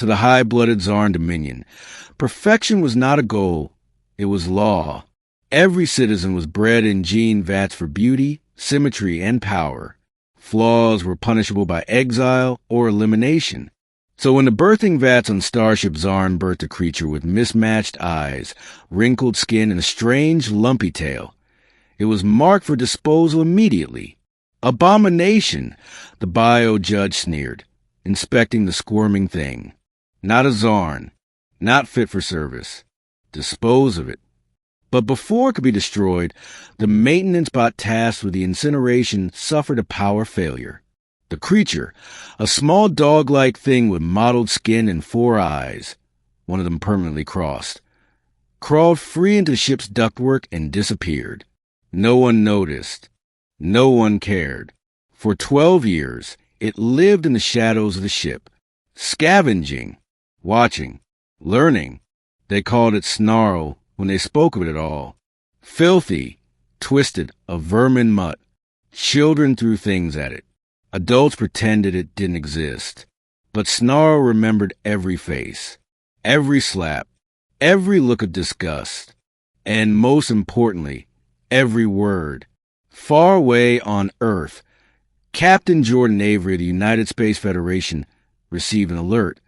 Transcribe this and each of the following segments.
to the high-blooded Xarn Dominion. Perfection was not a goal, it was law. Every citizen was bred in gene vats for beauty, symmetry, and power. Flaws were punishable by exile or elimination. So when the birthing vats on Starship Xarn birthed a creature with mismatched eyes, wrinkled skin, and a strange, lumpy tail, it was marked for disposal immediately. Abomination, the bio judge sneered, inspecting the squirming thing. Not a Xarn, not fit for service. Dispose of it. But before it could be destroyed, the maintenance bot tasked with the incineration suffered a power failure. The creature, a small dog-like thing with mottled skin and 4 eyes, one of them permanently crossed, crawled free into the ship's ductwork and disappeared. No one noticed. No one cared. For 12 years, it lived in the shadows of the ship, scavenging, watching, learning. They called it Snarl when they spoke of it at all. Filthy, twisted, a vermin mutt. Children threw things at it. Adults pretended it didn't exist. But Snarl remembered every face, every slap, every look of disgust, and most importantly, every word. Far away on Earth, Captain Jordan Avery of the United Space Federation received an alert.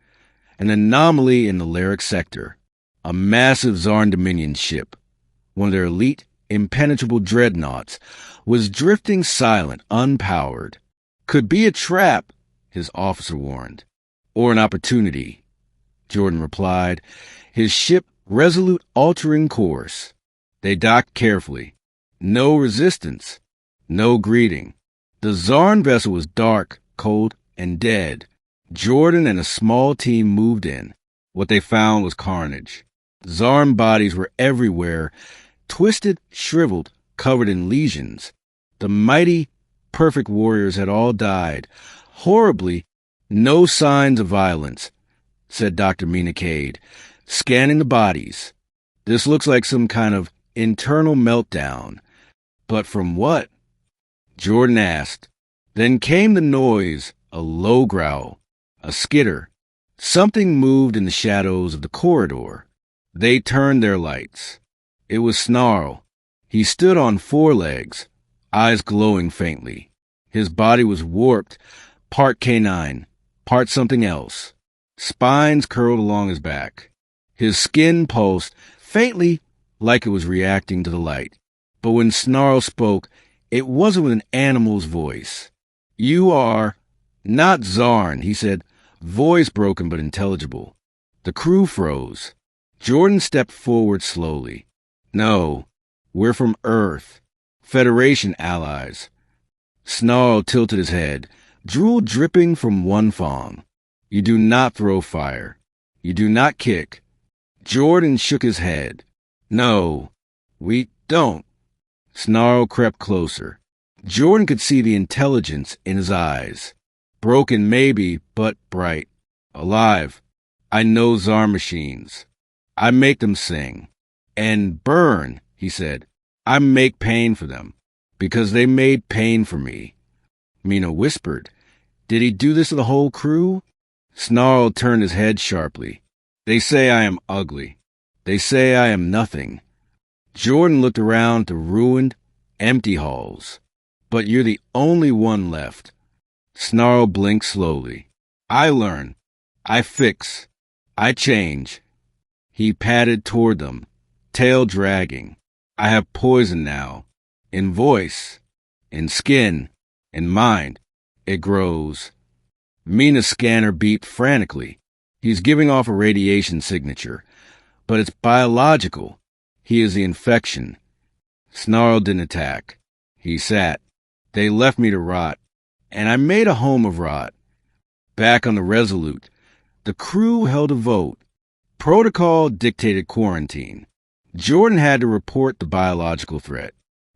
An anomaly in the Lyric sector. A massive Xarn Dominion ship, one of their elite, impenetrable dreadnoughts, was drifting silent, unpowered. Could be a trap, his officer warned. Or an opportunity, Jordan replied, his ship resolute altering course. They docked carefully. No resistance. No greeting. The Xarn vessel was dark, cold, and dead. Jordan and a small team moved in. What they found was carnage. Xarn bodies were everywhere, twisted, shriveled, covered in lesions. The mighty, perfect warriors had all died. Horribly, no signs of violence, said Dr. Mina Cade, scanning the bodies. This looks like some kind of internal meltdown. But from what? Jordan asked. Then came the noise, a low growl, a skitter. Something moved in the shadows of the corridor. They turned their lights. It was Snarl. He stood on 4 legs, eyes glowing faintly. His body was warped, part canine, part something else. Spines curled along his back. His skin pulsed, faintly, like it was reacting to the light. But when Snarl spoke, it wasn't with an animal's voice. You are not Xarn, he said, voice broken but intelligible. The crew froze. Jordan stepped forward slowly. No, we're from Earth. Federation allies. Snarl tilted his head, drool dripping from one fong. You do not throw fire. You do not kick. Jordan shook his head. No, we don't. Snarl crept closer. Jordan could see the intelligence in his eyes. Broken maybe, but bright. Alive. I know Xarn machines. I make them sing. And burn, he said. I make pain for them. Because they made pain for me. Mina whispered. Did he do this to the whole crew? Snarl turned his head sharply. They say I am ugly. They say I am nothing. Jordan looked around the ruined, empty halls. But you're the only one left. Snarl blinked slowly. I learn. I fix. I change. He padded toward them, tail dragging. I have poison now. In voice. In skin. In mind. It grows. Mina's scanner beeped frantically. He's giving off a radiation signature. But it's biological. He is the infection. Snarl didn't attack. He sat. They left me to rot. And I made a home of rot. Back on the Resolute, the crew held a vote. Protocol dictated quarantine. Jordan had to report the biological threat.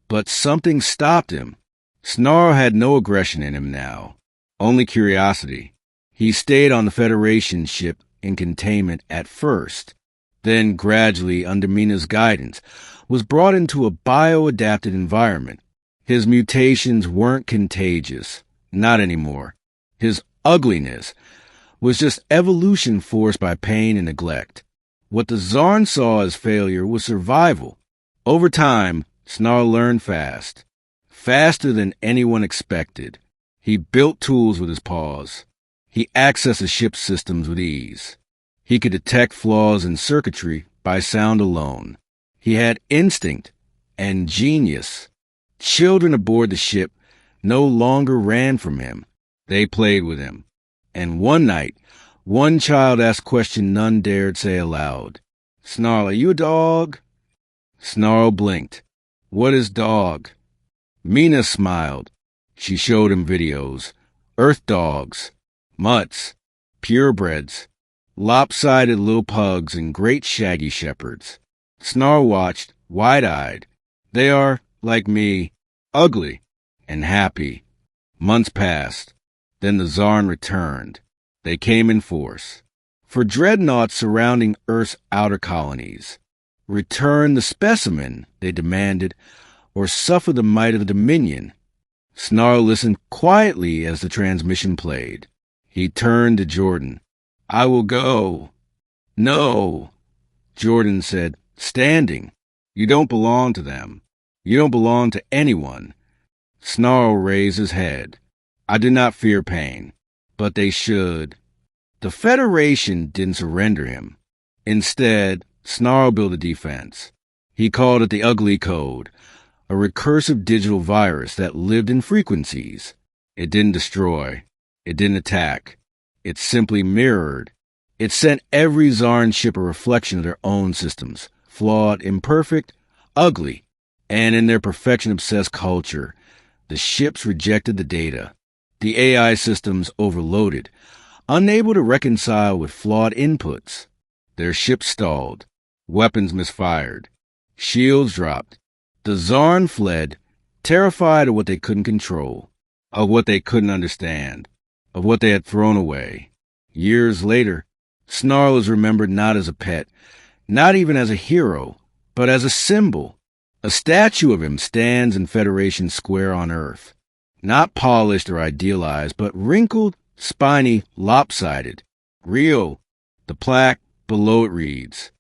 But something stopped him. Snarl had no aggression in him now. Only curiosity. He stayed on the Federation ship in containment at first. Then gradually, under Mina's guidance, was brought into a bio-adapted environment. His mutations weren't contagious. Not anymore. His ugliness, was just evolution forced by pain and neglect. What the Xarn saw as failure was survival. Over time, Snarl learned fast. Faster than anyone expected. He built tools with his paws. He accessed the ship's systems with ease. He could detect flaws in circuitry by sound alone. He had instinct and genius. Children aboard the ship no longer ran from him. They played with him. And one night, one child asked a question none dared say aloud. "Snarl, are you a dog?" Snarl blinked. "What is dog?" Mina smiled. She showed him videos. Earth dogs, mutts, purebreds, lopsided little pugs, and great shaggy shepherds. Snarl watched, wide-eyed. They are, like me, ugly and happy. Months passed. Then the Xarn returned. They came in force. For dreadnoughts surrounding Earth's outer colonies. Return the specimen, they demanded, or suffer the might of the Dominion. Snarl listened quietly as the transmission played. He turned to Jordan. "I will go." "No," Jordan said, standing. "You don't belong to them. You don't belong to anyone." Snarl raised his head. "I do not fear pain, but they should." The Federation didn't surrender him. Instead, Snarl built a defense. He called it the Ugly Code, a recursive digital virus that lived in frequencies. It didn't destroy. It didn't attack. It simply mirrored. It sent every Xarn ship a reflection of their own systems, flawed, imperfect, ugly. And in their perfection-obsessed culture, the ships rejected the data. The AI systems overloaded, unable to reconcile with flawed inputs. Their ships stalled. Weapons misfired. Shields dropped. The Xarn fled, terrified of what they couldn't control, of what they couldn't understand, of what they had thrown away. Years later, Snarl is remembered not as a pet, not even as a hero, but as a symbol. A statue of him stands in Federation Square on Earth. Not polished or idealized, but wrinkled, spiny, lopsided. Real. The plaque below it reads,